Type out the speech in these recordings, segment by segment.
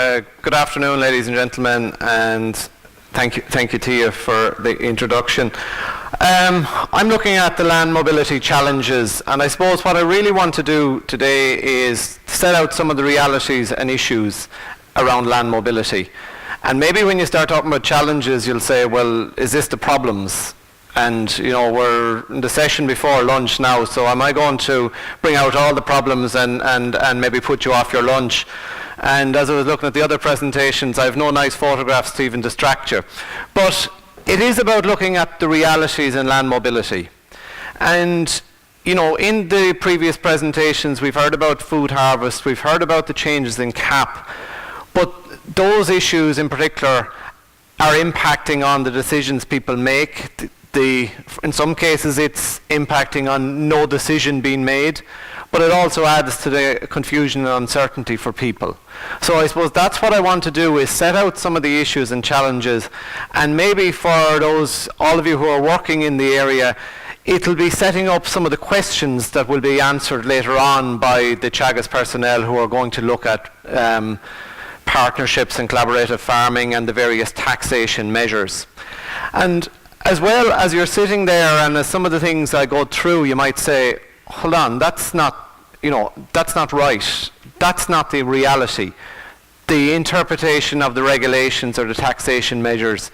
Good afternoon, ladies and gentlemen, and thank you, Tia, for the introduction. I'm looking at the land mobility challenges, and I suppose what I really want to do today is set out some of the realities and issues around land mobility. And maybe when you start talking about challenges, you'll say, well, is this the problems? And we're in the session before lunch now, so am I going to bring out all the problems and maybe put you off your lunch? And as I was looking at the other presentations, I have no nice photographs to even distract you. But it is about looking at the realities in land mobility. And in the previous presentations, we've heard about food harvest, we've heard about the changes in CAP, but those issues in particular are impacting on the decisions people make. In some cases, it's impacting on no decision being made, but it also adds to the confusion and uncertainty for people. So I suppose that's what I want to do, is set out some of the issues and challenges, and maybe for all of you who are working in the area, it'll be setting up some of the questions that will be answered later on by the Teagasc personnel who are going to look at partnerships and collaborative farming and the various taxation measures. And as well as you're sitting there, and as some of the things I go through, you might say, hold on, that's not right. That's not the reality. The interpretation of the regulations or the taxation measures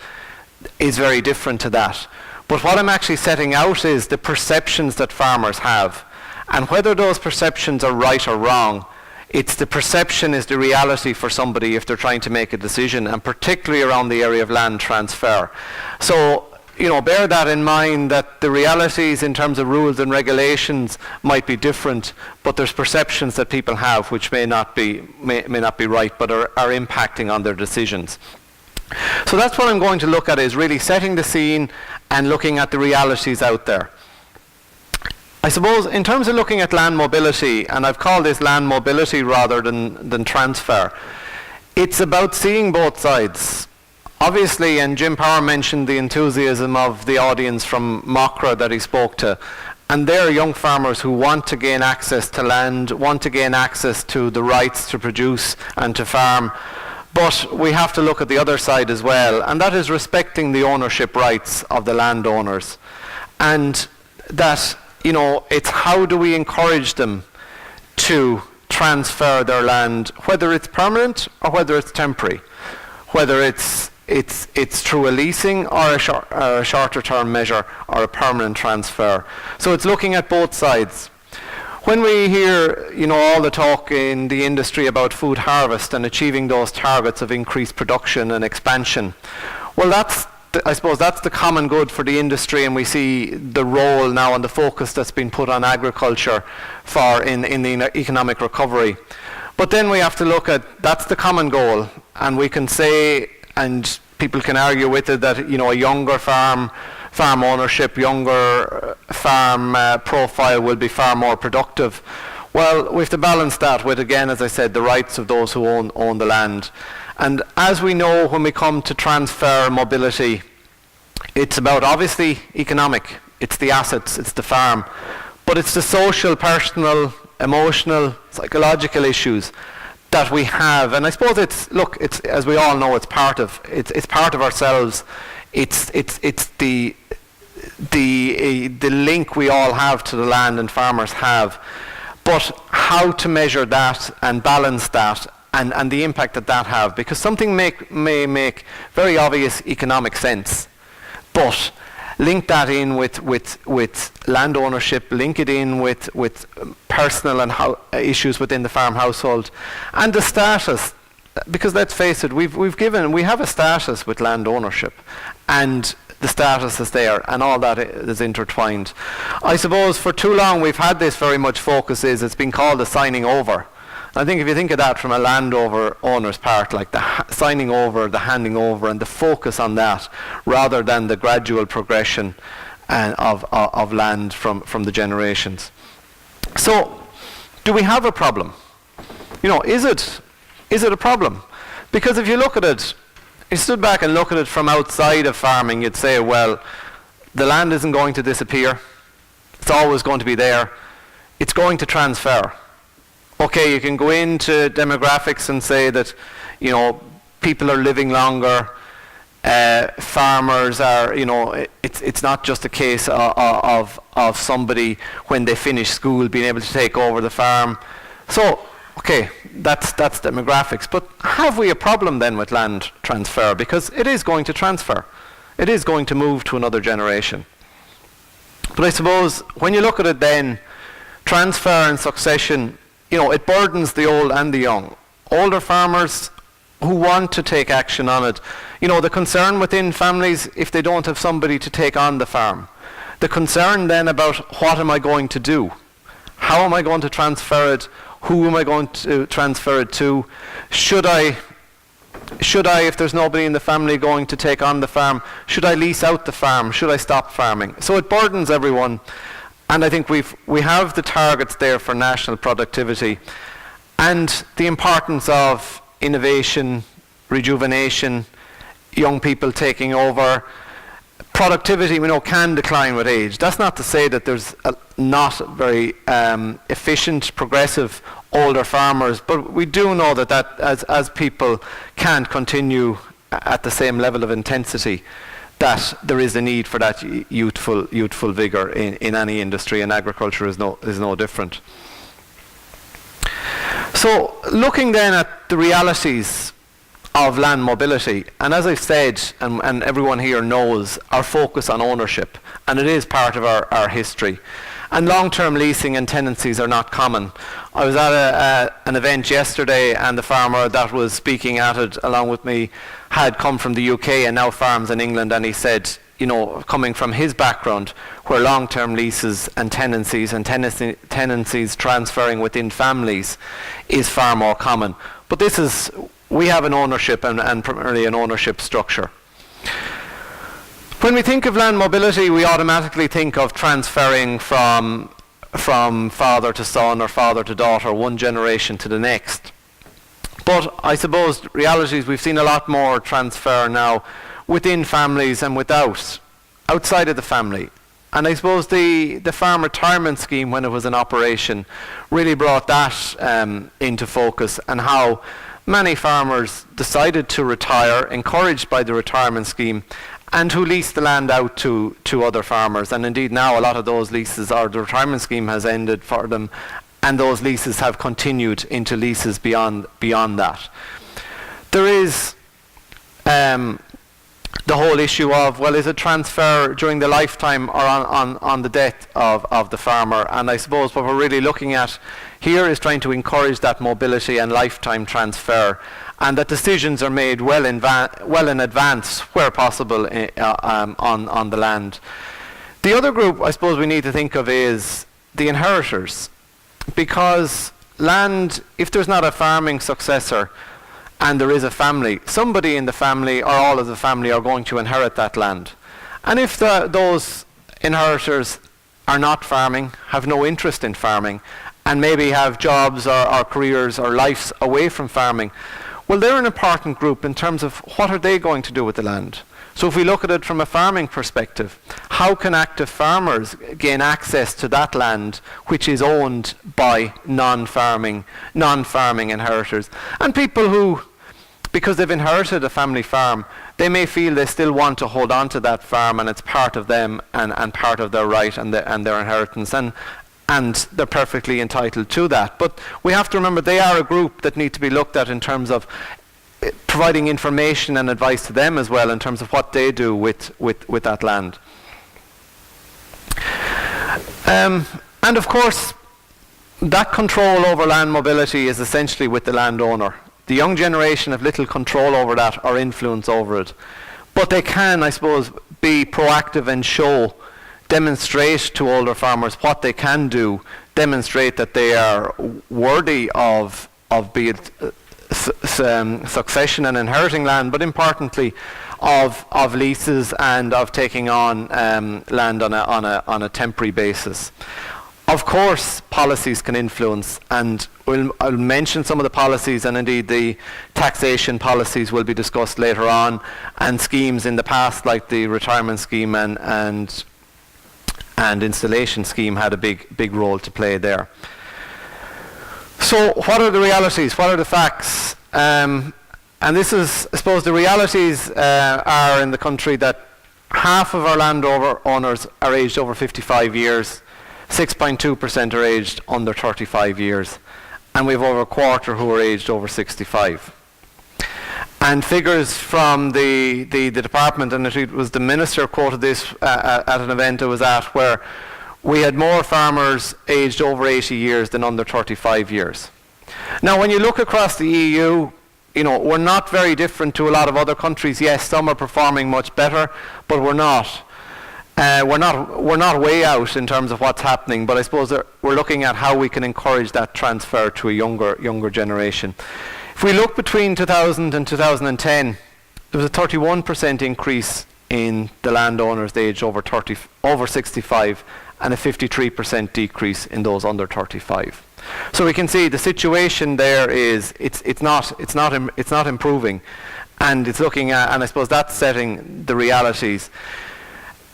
is very different to that. But what I'm actually setting out is the perceptions that farmers have. And whether those perceptions are right or wrong, it's the perception is the reality for somebody if they're trying to make a decision, and particularly around the area of land transfer. So, bear that in mind, that the realities in terms of rules and regulations might be different, but there's perceptions that people have which may not be right, but are impacting on their decisions. So that's what I'm going to look at, is really setting the scene and looking at the realities out there. I suppose in terms of looking at land mobility, and I've called this land mobility rather than transfer, it's about seeing both sides. Obviously, and Jim Power mentioned the enthusiasm of the audience from Mockra that he spoke to, and they're young farmers who want to gain access to land, want to gain access to the rights to produce and to farm. But we have to look at the other side as well, and that is respecting the ownership rights of the landowners. And that, it's how do we encourage them to transfer their land, whether it's permanent or whether it's temporary, whether it's through a leasing or a shorter term measure or a permanent transfer. So it's looking at both sides. When we hear, all the talk in the industry about food harvest and achieving those targets of increased production and expansion, well, I suppose that's the common good for the industry, and we see the role now and the focus that's been put on agriculture in the economic recovery. But then we have to look at, that's the common goal, and we can say, and people can argue with it, that a younger farm ownership, younger farm profile will be far more productive. Well, we have to balance that with, again, as I said, the rights of those who own the land. And as we know, when we come to transfer mobility, it's about obviously economic, it's the assets, it's the farm, but it's the social, personal, emotional, psychological issues that we have. And I suppose it's as we all know, it's part of ourselves. It's the link we all have to the land and farmers have. But how to measure that and balance that and the impact that have, because something may make very obvious economic sense, but link that in with land ownership, link it in with personal and issues within the farm household, and the status, because let's face it, we have a status with land ownership, and the status is there, and all that is intertwined. I suppose for too long we've had this very much focus it's been called the signing over. I think if you think of that from a owner's part, like the signing over, the handing over, and the focus on that, rather than the gradual progression of land from the generations. So, do we have a problem? Is it a problem? Because if you look at it, you stood back and look at it from outside of farming, you'd say, well, the land isn't going to disappear. It's always going to be there. It's going to transfer. Okay, you can go into demographics and say that, People are living longer. Farmers are, it's not just a case of somebody when they finish school being able to take over the farm. So, okay, that's demographics. But have we a problem then with land transfer? Because it is going to transfer. It is going to move to another generation. But I suppose when you look at it then, transfer and succession, it burdens the old and the young. Older farmers who want to take action on it. The concern within families if they don't have somebody to take on the farm. The concern then about what am I going to do? How am I going to transfer it? Who am I going to transfer it to? Should I, if there's nobody in the family going to take on the farm, should I lease out the farm? Should I stop farming? So it burdens everyone. And I think we have the targets there for national productivity and the importance of innovation, rejuvenation, young people taking over. Productivity, can decline with age. That's not to say that there's not very efficient, progressive older farmers, but we do know that as people can't continue at the same level of intensity, that there is a need for that youthful vigour in any industry, and agriculture is no different. So looking then at the realities of land mobility, and as I've said, and everyone here knows, our focus on ownership, and it is part of our history. And long-term leasing and tenancies are not common. I was at an event yesterday, and the farmer that was speaking at it along with me had come from the UK and now farms in England, and he said, coming from his background, where long-term leases and tenancies transferring within families is far more common. But we have an ownership and primarily an ownership structure. When we think of land mobility, we automatically think of transferring from father to son or father to daughter, one generation to the next. But I suppose the reality is we've seen a lot more transfer now within families and outside of the family. And I suppose the farm retirement scheme, when it was in operation, really brought that into focus, and how many farmers decided to retire, encouraged by the retirement scheme, and who leased the land out to other farmers. And indeed now a lot of those leases, or the retirement scheme has ended for them, and those leases have continued into leases beyond that. There is the whole issue of, is it transfer during the lifetime or on the death of the farmer? And I suppose what we're really looking at here is trying to encourage that mobility and lifetime transfer, and that decisions are made well in advance, where possible, on the land. The other group I suppose we need to think of is the inheritors, because land, if there's not a farming successor and there is a family, somebody in the family or all of the family are going to inherit that land. And if those inheritors are not farming, have no interest in farming, and maybe have jobs or careers or lives away from farming, they're an important group in terms of what are they going to do with the land. So if we look at it from a farming perspective, how can active farmers gain access to that land which is owned by non-farming inheritors? And people who, because they've inherited a family farm, they may feel they still want to hold on to that farm, and it's part of them and part of their right and their inheritance, and they're perfectly entitled to that. But we have to remember they are a group that need to be looked at in terms of providing information and advice to them as well, in terms of what they do with that land. And of course, that control over land mobility is essentially with the landowner. The young generation have little control over that or influence over it. But they can, I suppose, be proactive and demonstrate to older farmers what they can do, demonstrate that they are worthy of be it succession and inheriting land, but importantly of leases and of taking on land on a temporary basis. Of course, policies can influence, and I'll mention some of the policies, and indeed the taxation policies will be discussed later on, and schemes in the past like the retirement scheme and installation scheme had a big role to play there. So what are the realities? What are the facts? And this is, I suppose, the realities are in the country that half of our owners are aged over 55 years, 6.2% are aged under 35 years, and we have over a quarter who are aged over 65. And figures from the department, and it was the minister quoted this at an event I was at, where we had more farmers aged over 80 years than under 35 years. Now, when you look across the EU, we're not very different to a lot of other countries. Yes, some are performing much better, but we're not. We're not way out in terms of what's happening, but I suppose we're looking at how we can encourage that transfer to a younger generation. If we look between 2000 and 2010, there was a 31% increase in the landowners aged over 65, and a 53% decrease in those under 35. So we can see the situation there is it's not improving, and it's looking at, and I suppose that's setting the realities.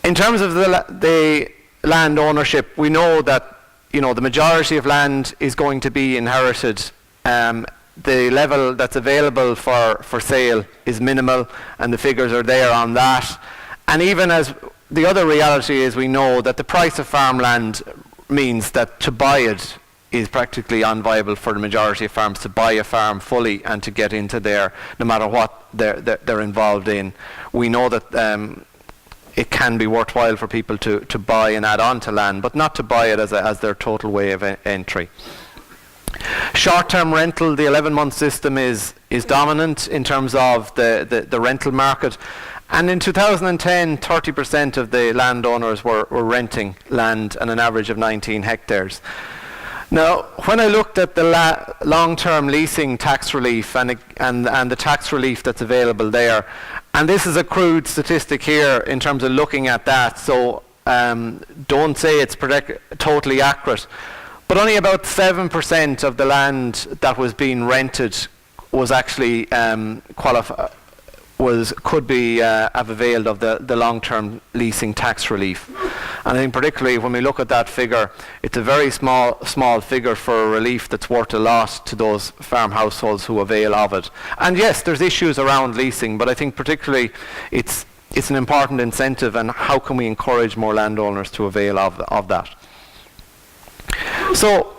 In terms of the land ownership, we know that the majority of land is going to be inherited. The level that's available for sale is minimal, and the figures are there on that. And even as the other reality is, we know that the price of farmland means that to buy it is practically unviable for the majority of farms to buy a farm fully and to get into there, no matter what they're involved in. We know that it can be worthwhile for people to buy and add on to land, but not to buy it as their total way of entry. Short-term rental, the 11-month system is dominant in terms of the rental market. And in 2010, 30% of the landowners were renting land at an average of 19 hectares. Now, when I looked at the long-term leasing tax relief and the tax relief that's available there, and this is a crude statistic here in terms of looking at that, so don't say it's totally accurate, but only about 7% of the land that was being rented was actually could be have availed of the long-term leasing tax relief. And I think particularly when we look at that figure, it's a very small figure for a relief that's worth a lot to those farm households who avail of it. And yes, there's issues around leasing, but I think particularly it's an important incentive, and how can we encourage more landowners to avail of that. So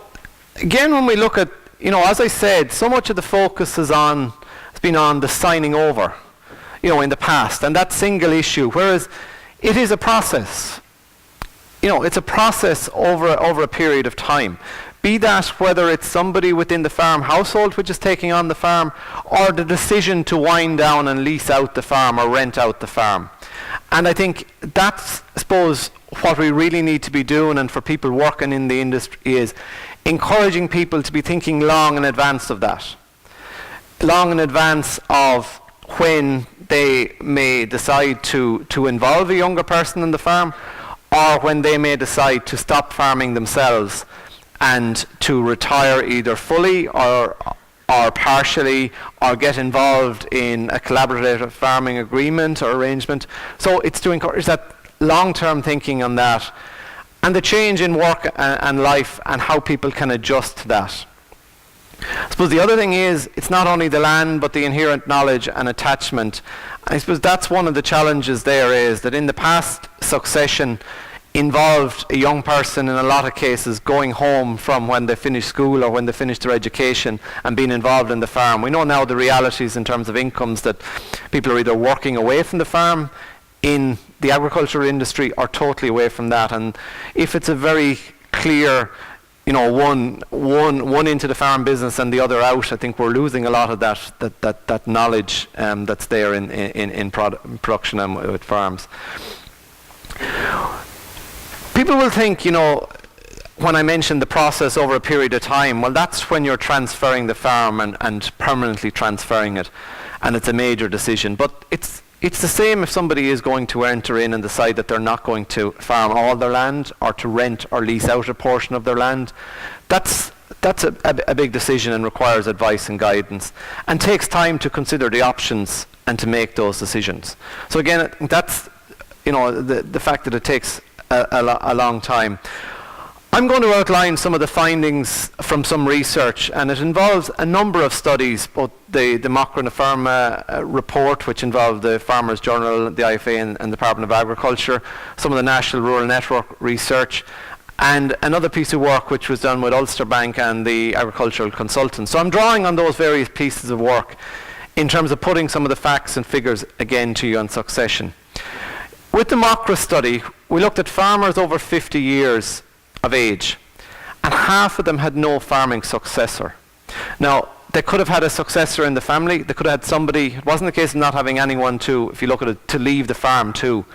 again, when we look at, as I said, so much of the focus has been on the signing over, in the past, and that single issue, whereas it is a process. It's a process over a period of time. Be that whether it's somebody within the farm household which is taking on the farm, or the decision to wind down and lease out the farm or rent out the farm. And I think that's, I suppose, what we really need to be doing, and for people working in the industry, is encouraging people to be thinking long in advance of that. Long in advance of when they may decide to involve a younger person in the farm, or when they may decide to stop farming themselves and to retire either fully or partially, or get involved in a collaborative farming agreement or arrangement. So it's to encourage that long-term thinking on that, and the change in work and life, and how people can adjust to that. I suppose the other thing is, it's not only the land, but the inherent knowledge and attachment. I suppose that's one of the challenges there, is that in the past, succession involved a young person in a lot of cases going home from when they finished school or when they finished their education and being involved in the farm. We know now the realities in terms of incomes, that people are either working away from the farm in the agricultural industry or totally away from that. And if it's a very clear, one into the farm business and the other out, I think we're losing a lot of that knowledge that's there in production and with farms. People will think, when I mentioned the process over a period of time, well, that's when you're transferring the farm and permanently transferring it, and it's a major decision. But it's the same if somebody is going to enter in and decide that they're not going to farm all their land, or to rent or lease out a portion of their land. That's a big decision, and requires advice and guidance, and takes time to consider the options and to make those decisions. So again, that's the fact that it takes a long time. I'm going to outline some of the findings from some research, and it involves a number of studies, both the Macra na Pharma report, which involved the Farmers Journal, the IFA and the Department of Agriculture, some of the National Rural Network research, and another piece of work which was done with Ulster Bank and the agricultural consultants. So I'm drawing on those various pieces of work in terms of putting some of the facts and figures again to you on succession. With the Macra study, we looked at farmers over 50 years of age, and half of them had no farming successor. Now, they could have had a successor in the family. They could have had somebody. It wasn't the case of not having anyone to, if you look at it, to leave the farm to.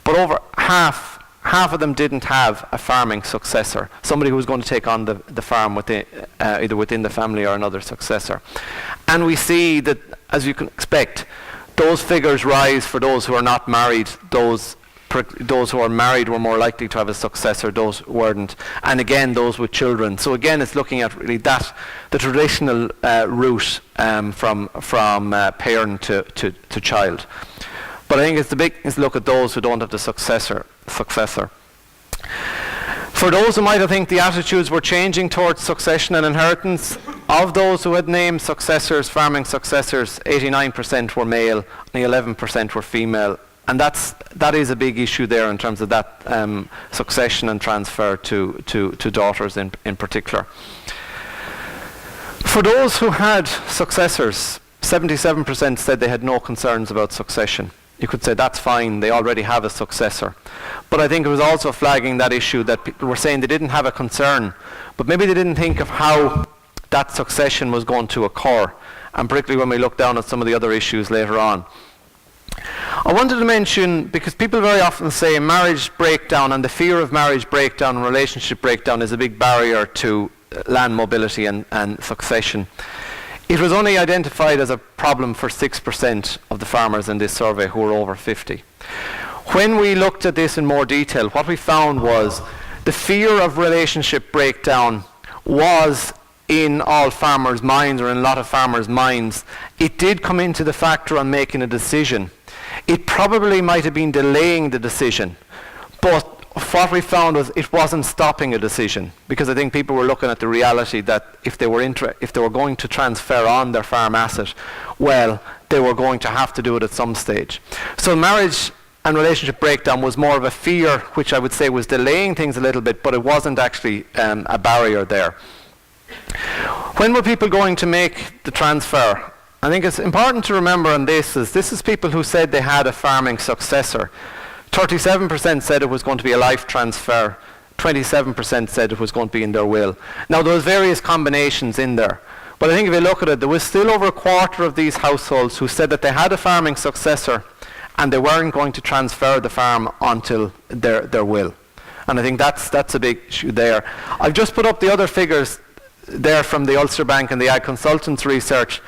But over half of them didn't have a farming successor, somebody who was going to take on the farm either within the family or another successor. And we see that, as you can expect, those figures rise for those who are not married. Those who are married were more likely to have a successor, those who weren't. And again, those with children. So again, it's looking at really the traditional route from parent to child. But I think it's the biggest look at those who don't have the successor. For those who might have think the attitudes were changing towards succession and inheritance, of those who had named successors, farming successors, 89% were male, and 11% were female. And that is a big issue there in terms of that succession and transfer to daughters in particular. For those who had successors, 77% said they had no concerns about succession. You could say that's fine, they already have a successor. But I think it was also flagging that issue that people were saying they didn't have a concern, but maybe they didn't think of how that succession was going to occur, and particularly when we look down at some of the other issues later on. I wanted to mention, because people very often say marriage breakdown and the fear of marriage breakdown and relationship breakdown is a big barrier to land mobility and succession. It was only identified as a problem for 6% of the farmers in this survey who were over 50. When we looked at this in more detail, what we found was the fear of relationship breakdown was in all farmers' minds, or in a lot of farmers' minds. It did come into the factor on making a decision. It probably might have been delaying the decision, but what we found was it wasn't stopping a decision, because I think people were looking at the reality that if they were going to transfer on their farm asset, well, they were going to have to do it at some stage. So marriage and relationship breakdown was more of a fear, which I would say was delaying things a little bit, but it wasn't actually a barrier there. When were people going to make the transfer? I think it's important to remember on this is people who said they had a farming successor. 37% said it was going to be a life transfer. 27% said it was going to be in their will. Now, there was various combinations in there, but I think if you look at it, there was still over a quarter of these households who said that they had a farming successor and they weren't going to transfer the farm until their will. And I think that's a big issue there. I've just put up the other figures there from the Ulster Bank and the Ag Consultants research,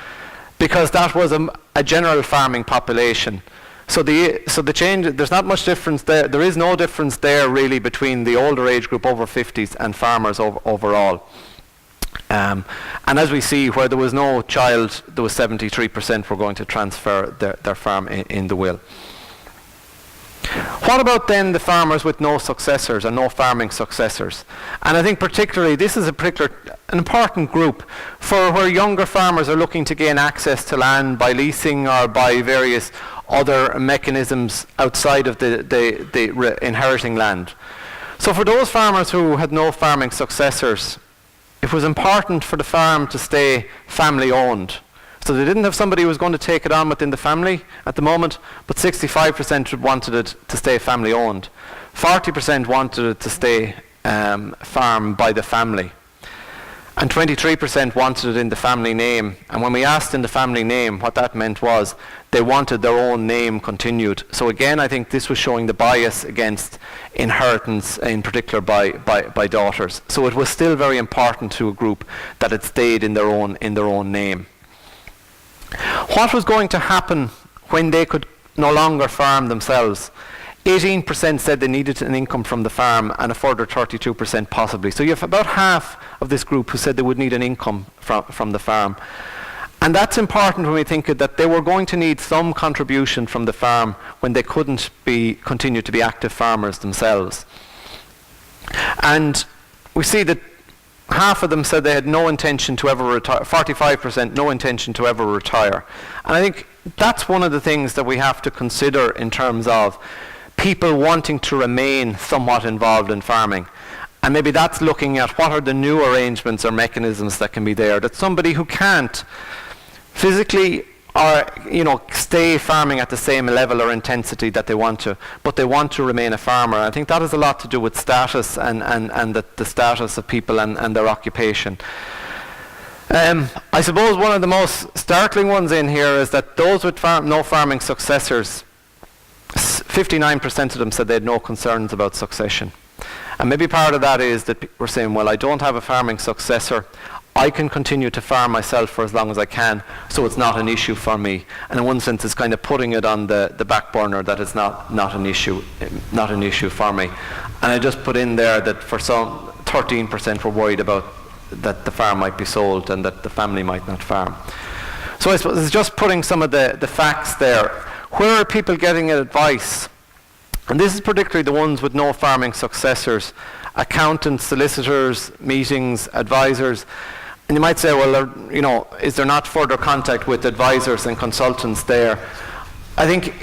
because that was a general farming population. So the change, there's not much difference there. There is no difference there really between the older age group over 50s and farmers overall. And as we see, where there was no child, there was 73% were going to transfer their farm in the will. What about then the farmers with no successors and no farming successors? And I think particularly this is an important group for where younger farmers are looking to gain access to land by leasing or by various other mechanisms outside of the inheriting land. So for those farmers who had no farming successors, it was important for the farm to stay family owned. So they didn't have somebody who was going to take it on within the family at the moment, but 65% wanted it to stay family owned. 40% wanted it to stay farm by the family. And 23% wanted it in the family name. And when we asked in the family name, what that meant was they wanted their own name continued. So again, I think this was showing the bias against inheritance, in particular by daughters. So it was still very important to a group that it stayed in their own name. What was going to happen when they could no longer farm themselves? 18% said they needed an income from the farm, and a further 32% possibly. So you have about half of this group who said they would need an income from the farm. And that's important when we think that they were going to need some contribution from the farm when they couldn't continue to be active farmers themselves. And we see that half of them said they had no intention to ever retire, 45% no intention to ever retire. And I think that's one of the things that we have to consider in terms of people wanting to remain somewhat involved in farming. And maybe that's looking at what are the new arrangements or mechanisms that can be there, that somebody who can't physically or stay farming at the same level or intensity that they want to, but they want to remain a farmer. I think that has a lot to do with status and the status of people and their occupation. I suppose one of the most startling ones in here is that those with no farming successors, 59% of them said they had no concerns about succession. And maybe part of that is that we're saying, well, I don't have a farming successor. I can continue to farm myself for as long as I can, so it's not an issue for me. And in one sense, it's kind of putting it on the back burner that it's not an issue for me. And I just put in there that for some, 13% were worried about that the farm might be sold and that the family might not farm. So I suppose it's just putting some of the facts there. Where are people getting advice? And this is particularly the ones with no farming successors: accountants, solicitors, meetings, advisors. And you might say, well, is there not further contact with advisors and consultants there? I think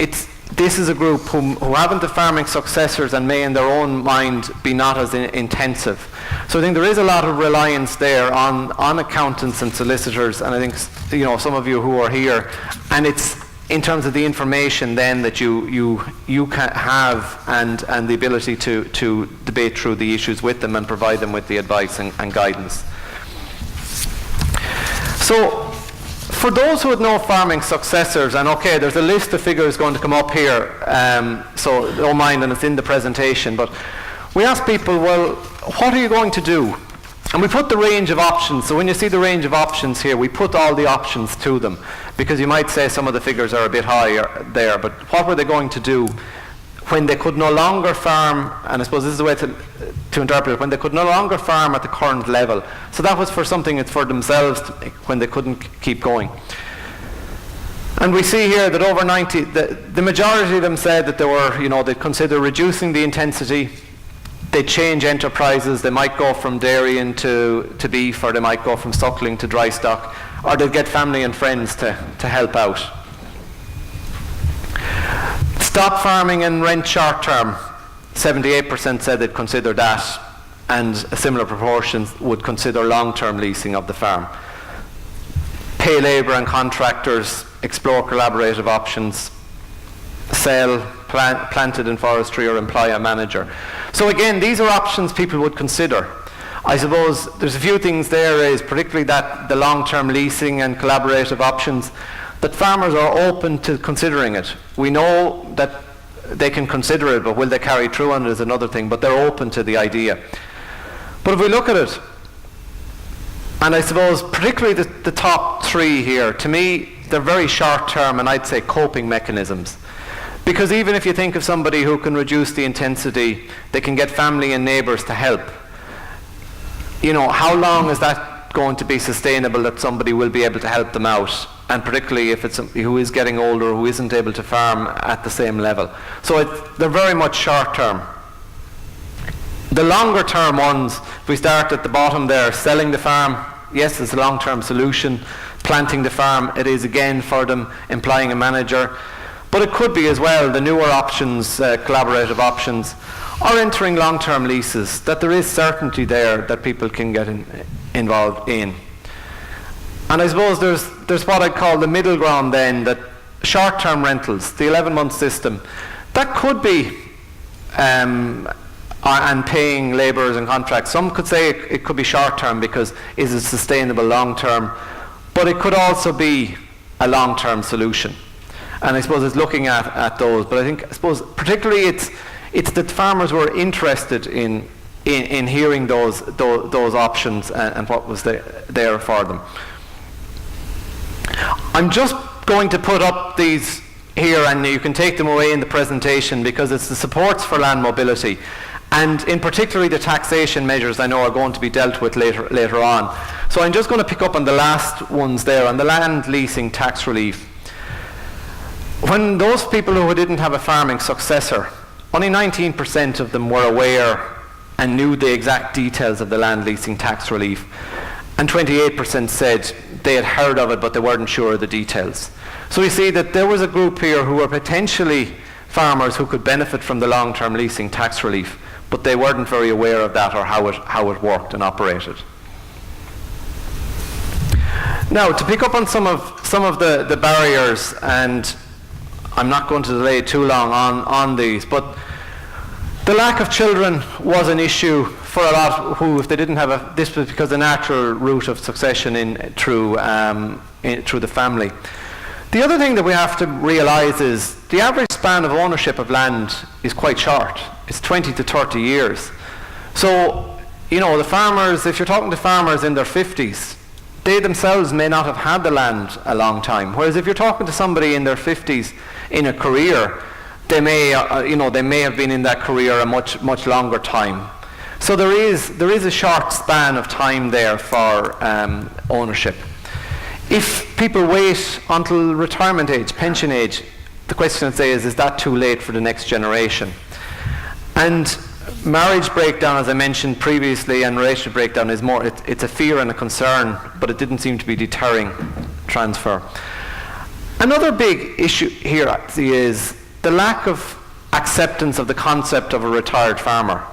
this is a group who haven't the farming successors and may in their own mind be not as intensive. So I think there is a lot of reliance there on accountants and solicitors, and I think some of you who are here, and it's in terms of the information then that you can have and the ability to debate through the issues with them and provide them with the advice and guidance. So for those who had no farming successors, and okay, there's a list of figures going to come up here, so don't mind, and it's in the presentation, but we asked people, well, what are you going to do? And we put the range of options. So when you see the range of options here, we put all the options to them, because you might say some of the figures are a bit higher there, but what were they going to do when they could no longer farm? And I suppose this is the way to interpret it: when they could no longer farm at the current level. So that was for something it's for themselves when they couldn't keep going. And we see here that over 90, the majority of them said that they were, they'd consider reducing the intensity. They change enterprises. They might go from dairy into beef, or they might go from suckling to dry stock, or they'll get family and friends to help out. Stop farming and rent short term. 78% said they'd consider that, and a similar proportion would consider long-term leasing of the farm. Pay labour and contractors, explore collaborative options, sell planted in forestry, or employ a manager. So again, these are options people would consider. I suppose there's a few things there, is particularly that the long-term leasing and collaborative options, that farmers are open to considering it. We know that they can consider it, but will they carry through on it is another thing, but they're open to the idea. But if we look at it, and I suppose particularly the top three here, to me, they're very short-term, and I'd say coping mechanisms. Because even if you think of somebody who can reduce the intensity, they can get family and neighbours to help. How long is that going to be sustainable, that somebody will be able to help them out? And particularly if it's somebody who is getting older, who isn't able to farm at the same level. So they're very much short-term. The longer-term ones, if we start at the bottom there, selling the farm, yes, it's a long-term solution. Planting the farm, it is again for them, employing a manager. But it could be as well the newer options, collaborative options, or entering long-term leases, that there is certainty there that people can get involved in. And I suppose there's what I'd call the middle ground then, that short-term rentals, the 11-month system, that could be, and paying labourers and contracts. Some could say it could be short-term because is it sustainable long-term, but it could also be a long-term solution. And I suppose it's looking at those. But I suppose particularly it's that farmers were interested in hearing those options and what was there for them. I'm just going to put up these here, and you can take them away in the presentation, because it's the supports for land mobility, and in particularly the taxation measures I know are going to be dealt with later on. So I'm just going to pick up on the last ones there, on the land leasing tax relief. When those people who didn't have a farming successor, only 19% of them were aware and knew the exact details of the land leasing tax relief. And 28% said they had heard of it, but they weren't sure of the details. So we see that there was a group here who were potentially farmers who could benefit from the long-term leasing tax relief, but they weren't very aware of that or how it worked and operated. Now, to pick up on some of the barriers, and I'm not going to delay too long on these, but the lack of children was an issue for a lot who, if they didn't have this was because the natural route of succession through the family. The other thing that we have to realise is the average span of ownership of land is quite short. It's 20 to 30 years. So, you know, the farmers, if you're talking to farmers in their 50s, they themselves may not have had the land a long time. Whereas if you're talking to somebody in their 50s in a career, they may have been in that career a much longer time. So there is a short span of time there for ownership. If people wait until retirement age, pension age, the question I'd say is that too late for the next generation? And marriage breakdown, as I mentioned previously, and relationship breakdown is more, it's a fear and a concern, but it didn't seem to be deterring transfer. Another big issue here actually is the lack of acceptance of the concept of a retired farmer.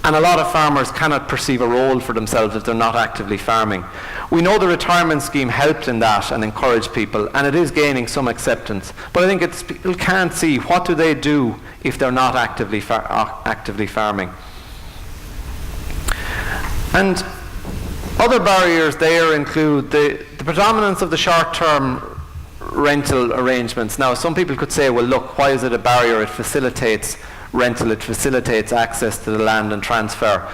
And a lot of farmers cannot perceive a role for themselves if they're not actively farming. We know the retirement scheme helped in that and encouraged people, and it is gaining some acceptance. But I think people can't see what do they do if they're not actively farming. And other barriers there include the predominance of the short-term rental arrangements. Now, some people could say, well, look, why is it a barrier? It facilitates rental, it facilitates access to the land and transfer.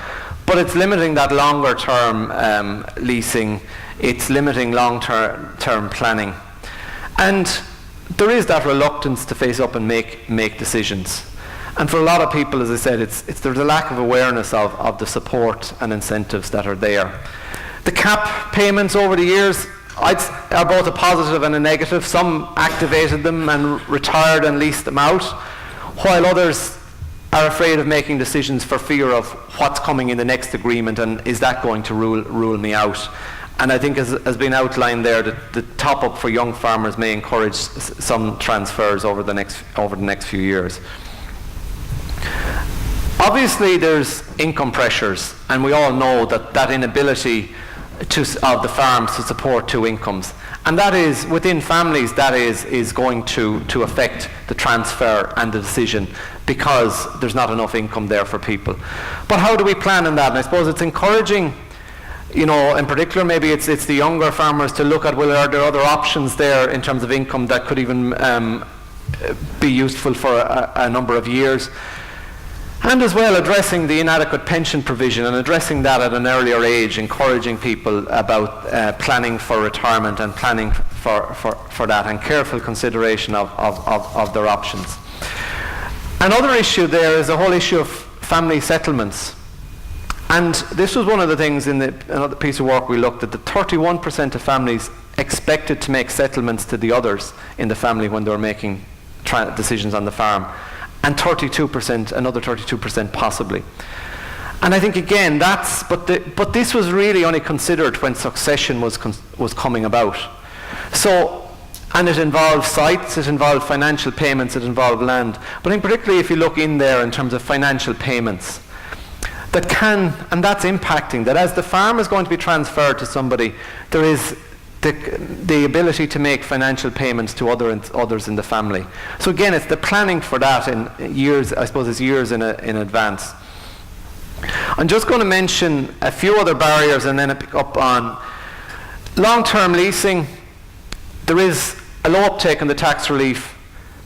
But it's limiting that longer term leasing, it's limiting long-term planning. And there is that reluctance to face up and make decisions. And for a lot of people, as I said, there's a lack of awareness of the support and incentives that are there. The cap payments over the years are both a positive and a negative. Some activated them and retired and leased them out, while others are afraid of making decisions for fear of what's coming in the next agreement and is that going to rule me out. And I think as has been outlined there, that the top up for young farmers may encourage some transfers over the next few years. Obviously there's income pressures, and we all know that inability of the farms to support two incomes. And that is, within families, that is going to affect the transfer and the decision because there's not enough income there for people. But how do we plan on that? And I suppose it's encouraging, you know, in particular maybe it's the younger farmers to look at, well, are there other options there in terms of income that could even be useful for a number of years? And as well addressing the inadequate pension provision and addressing that at an earlier age, encouraging people about planning for retirement and planning for that, and careful consideration of their options. Another issue there is the whole issue of family settlements. And this was one of the things in another piece of work we looked at, that 31% of families expected to make settlements to the others in the family when they were making decisions on the farm. And 32%, another 32% possibly. And I think again, but this was really only considered when succession was coming about. So, and it involved sites, it involved financial payments, it involved land. But in particularly if you look in there in terms of financial payments, and that's impacting, that as the farm is going to be transferred to somebody, there is the ability to make financial payments to others in the family. So again, it's the planning for that in years, I suppose it's years in advance. I'm just going to mention a few other barriers and then I pick up on long-term leasing. There is a low uptake in the tax relief.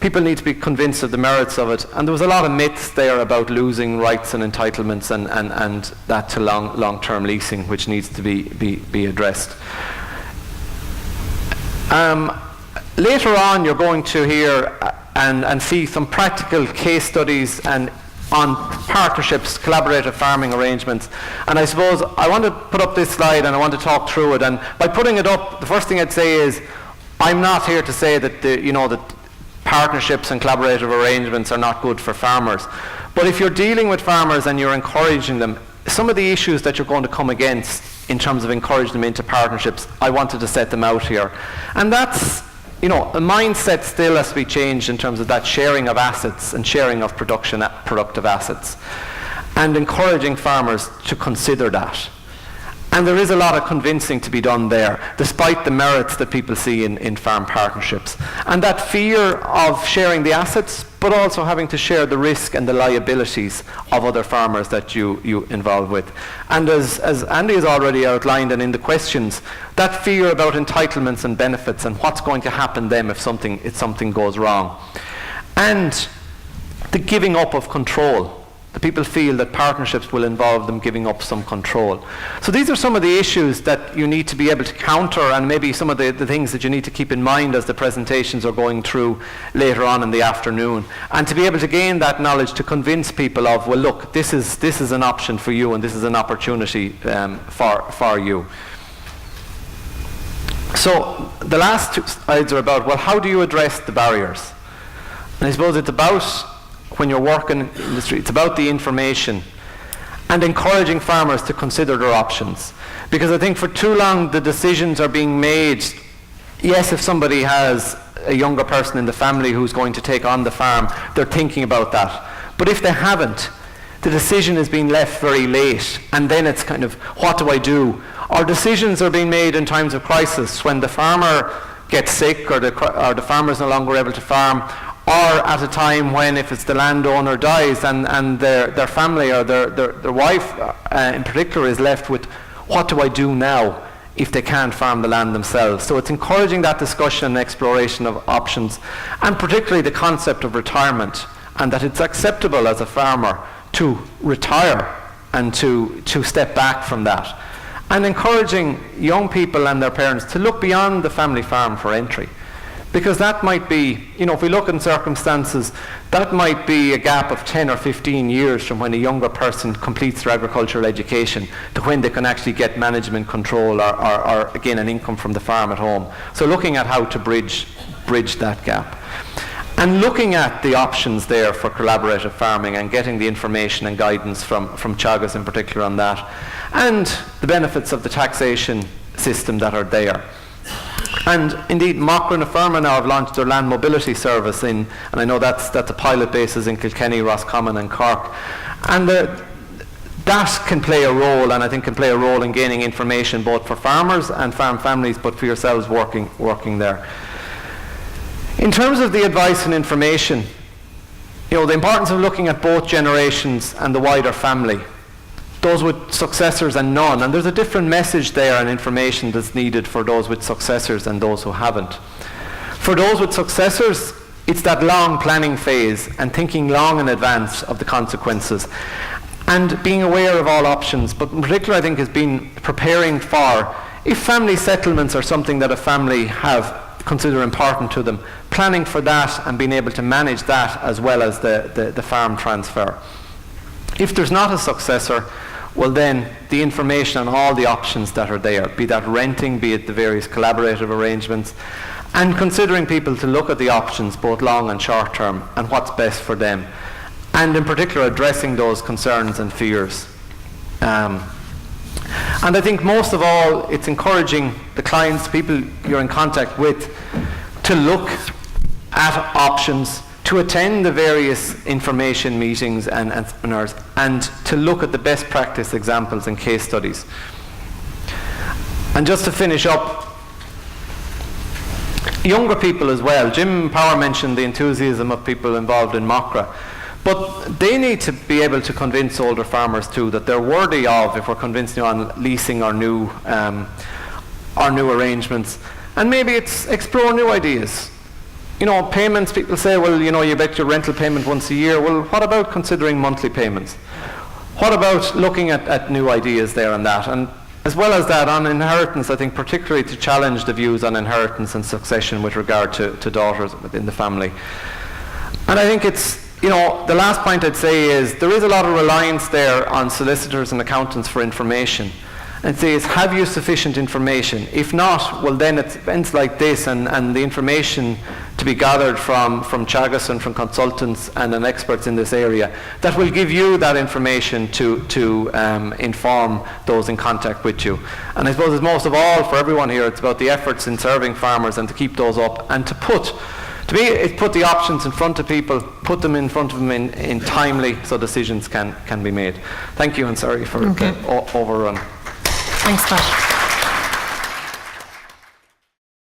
People need to be convinced of the merits of it. And there was a lot of myths there about losing rights and entitlements and that to long-term leasing, which needs to be addressed. Later on you're going to hear and see some practical case studies and on partnerships, collaborative farming arrangements. And I suppose I want to put up this slide and I want to talk through it. And by putting it up, the first thing I'd say is I'm not here to say that partnerships and collaborative arrangements are not good for farmers. But if you're dealing with farmers and you're encouraging them, some of the issues that you're going to come against in terms of encouraging them into partnerships, I wanted to set them out here. And that's, a mindset still has to be changed in terms of that sharing of assets and sharing of productive assets, and encouraging farmers to consider that. And there is a lot of convincing to be done there, despite the merits that people see in farm partnerships. And that fear of sharing the assets, but also having to share the risk and the liabilities of other farmers that you involve with. And as Andy has already outlined, and in the questions, that fear about entitlements and benefits and what's going to happen then if something goes wrong. And the giving up of control. The people feel that partnerships will involve them giving up some control. So these are some of the issues that you need to be able to counter, and maybe some of the things that you need to keep in mind as the presentations are going through later on in the afternoon. And to be able to gain that knowledge to convince people of, well, look, this is an option for you and this is an opportunity for you. So the last two slides are about, well, how do you address the barriers? And I suppose it's about, when you're working in the industry, it's about the information and encouraging farmers to consider their options. Because I think for too long the decisions are being made, yes, if somebody has a younger person in the family who's going to take on the farm, they're thinking about that. But if they haven't, the decision is being left very late, and then it's kind of, what do I do? Or decisions are being made in times of crisis, when the farmer gets sick or the farmer is no longer able to farm, or at a time when, if it's the landowner dies and their family or their wife in particular is left with, what do I do now if they can't farm the land themselves? So it's encouraging that discussion and exploration of options, and particularly the concept of retirement, and that it's acceptable as a farmer to retire and to step back from that. And encouraging young people and their parents to look beyond the family farm for entry. Because that might be, if we look in circumstances, that might be a gap of 10 or 15 years from when a younger person completes their agricultural education to when they can actually get management control or again, an income from the farm at home. So looking at how to bridge that gap. And looking at the options there for collaborative farming and getting the information and guidance from Teagasc in particular on that. And the benefits of the taxation system that are there. And indeed, Macra and Afirma now have launched their land mobility service and I know that's a pilot basis in Kilkenny, Roscommon and Cork. And that can play a role, and I think can play a role in gaining information both for farmers and farm families, but for yourselves working there. In terms of the advice and information, the importance of looking at both generations and the wider family. Those with successors and none, and there's a different message there and information that's needed for those with successors and those who haven't. For those with successors, it's that long planning phase and thinking long in advance of the consequences and being aware of all options, but in particular I think has been preparing for, if family settlements are something that a family consider important to them, planning for that and being able to manage that as well as the farm transfer. If there's not a successor, well then the information on all the options that are there, be that renting, be it the various collaborative arrangements, and considering people to look at the options both long and short term and what's best for them, and in particular addressing those concerns and fears. And I think most of all it's encouraging the clients, people you're in contact with, to look at options, to attend the various information meetings and seminars, and to look at the best practice examples and case studies. And just to finish up, younger people as well. Jim Power mentioned the enthusiasm of people involved in Macra, but they need to be able to convince older farmers too that they're worthy of, if we're convincing you on leasing or new arrangements, and maybe it's explore new ideas. Payments, people say, well, you bet your rental payment once a year. Well, what about considering monthly payments? What about looking at new ideas there and that? And as well as that, on inheritance, I think particularly to challenge the views on inheritance and succession with regard to daughters within the family. And I think it's, the last point I'd say is there is a lot of reliance there on solicitors and accountants for information. and says, have you sufficient information? If not, well then it's events like this and the information to be gathered from Teagasc and from consultants and experts in this area that will give you that information to inform those in contact with you. And I suppose it's most of all for everyone here, it's about the efforts in serving farmers and to keep those up and to me, it's put the options in front of people, put them in front of them in timely so decisions can be made. Thank you and sorry for the overrun. Thanks, Pat.